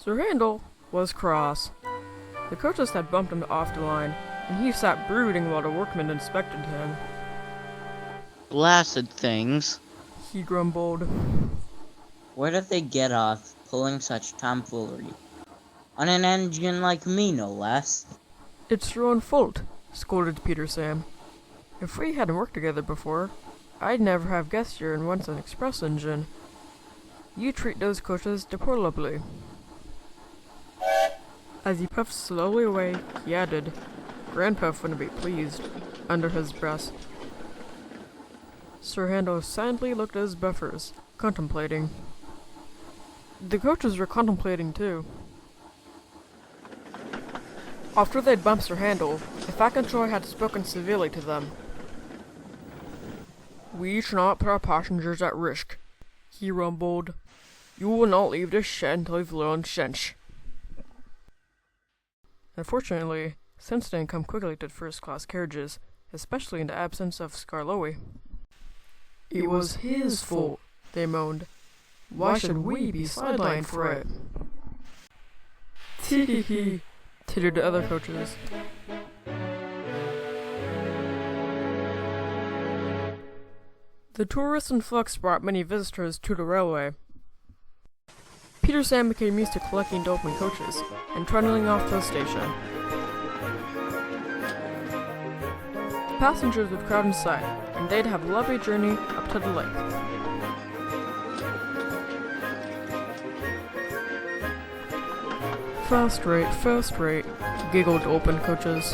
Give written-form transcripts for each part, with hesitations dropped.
Sir Handel was cross. The coaches had bumped him off the line, and he sat brooding while the workmen inspected him. Blasted things. He grumbled. Where did they get off pulling such tomfoolery? On an engine like me, no less. It's your own fault, scolded Peter Sam. If we hadn't worked together before, I'd never have guessed you're in once an express engine. You treat those coaches deplorably. As he puffed slowly away, he added, Grandpuff wouldn't be pleased, under his breath. Sir Handel silently looked at his buffers, contemplating. The coaches were contemplating too. After they'd bumped Sir Handel, the Fat Controller had spoken severely to them. We shall not put our passengers at risk, he rumbled. You will not leave this shed until you've learned sense. Unfortunately, sense didn't come quickly to first-class carriages, especially in the absence of Skarloey. It was his fault, they moaned. Why should we be sidelined for it? Tee-hee-hee, tittered the other coaches. The tourist influx brought many visitors to the railway. Peter Sam became used to collecting the open coaches and trundling off to the station. The passengers would crowd inside, and they'd have a lovely journey up to the lake. First rate, giggled the open coaches.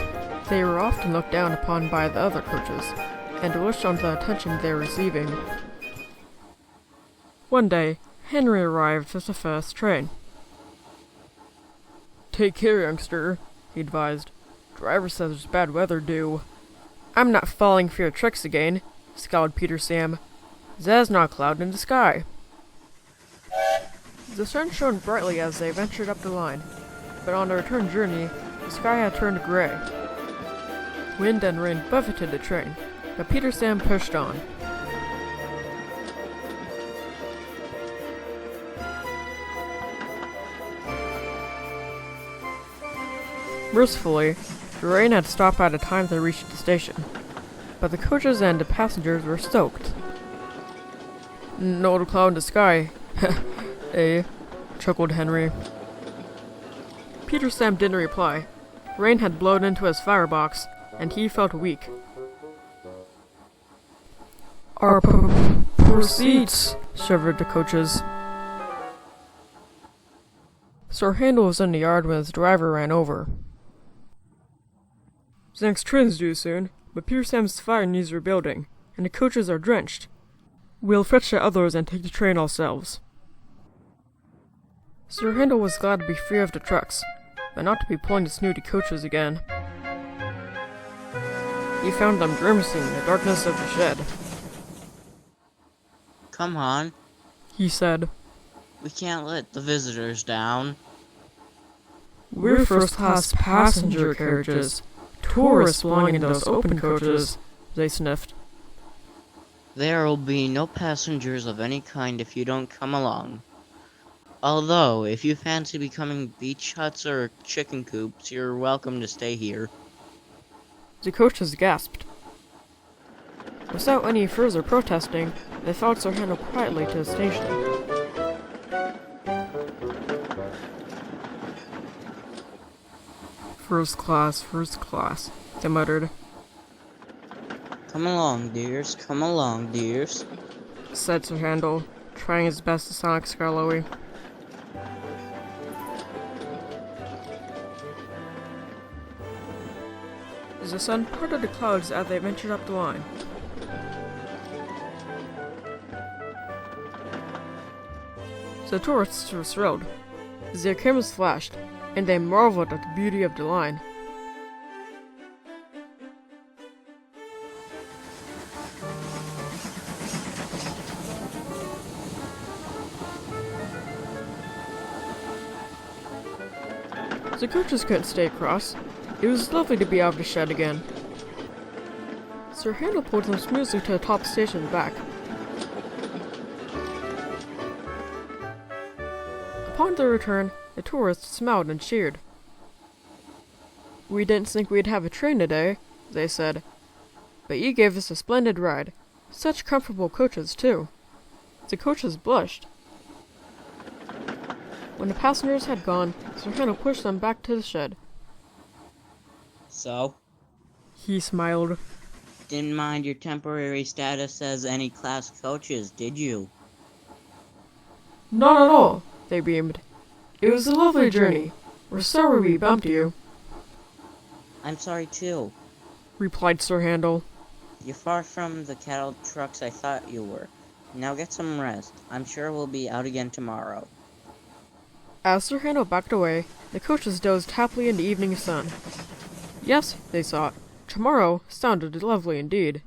They were often looked down upon by the other coaches, and wished on the attention they were receiving. One day, Henry arrived with the first train. Take care, youngster, he advised. Driver says there's bad weather due. I'm not falling for your tricks again, scowled Peter Sam. There's not a cloud in the sky. The sun shone brightly as they ventured up the line, but on the return journey, the sky had turned gray. Wind and rain buffeted the train, but Peter Sam pushed on. Mercifully, the rain had stopped by the time they reached the station, but the coaches and the passengers were soaked. No cloud in the sky, eh? Chuckled Henry. Peter Sam didn't reply. Rain had blown into his firebox, and he felt weak. Our poor seats, shivered the coaches. Sir Handel was in the yard when his driver ran over. The next train's due soon, but Peter Sam's fire needs rebuilding, and the coaches are drenched. We'll fetch the others and take the train ourselves. Sir Handel was glad to be free of the trucks, but not to be pulling the snooty coaches again. He found them grimacing in the darkness of the shed. Come on, He said. we can't let the visitors down. We're first-class passenger carriages. Tourists belonging in those open coaches, they sniffed. There'll be no passengers of any kind if you don't come along. Although, if you fancy becoming beach huts or chicken coops, you're welcome to stay here. The coaches gasped. Without any further protesting, they followed Sir Handel quietly to the station. First class, they muttered. Come along, dears, Said Sir Handel, trying his best to sound like Skarloey. The sun parted the clouds as they ventured up the line. The tourists were thrilled. Their cameras flashed, and they marveled at the beauty of the line. The coaches couldn't stay across. It was lovely to be out of the shed again. Sir Handel pulled them smoothly to the top station and back. Upon their return, the tourists smiled and cheered. "We didn't think we'd have a train today," they said. "But you gave us a splendid ride. Such comfortable coaches, too." The coaches blushed. When the passengers had gone, Sir Handel pushed them back to the shed. So? He smiled. Didn't mind your temporary status as any class coaches, did you? "Not at all," they beamed. "It was a lovely journey. We're sorry we bumped you," I'm sorry too. replied Sir Handel. You're far from the cattle trucks I thought you were. Now get some rest. I'm sure we'll be out again tomorrow. As Sir Handel backed away, the coaches dozed happily in the evening sun. Yes, they thought, tomorrow sounded lovely indeed.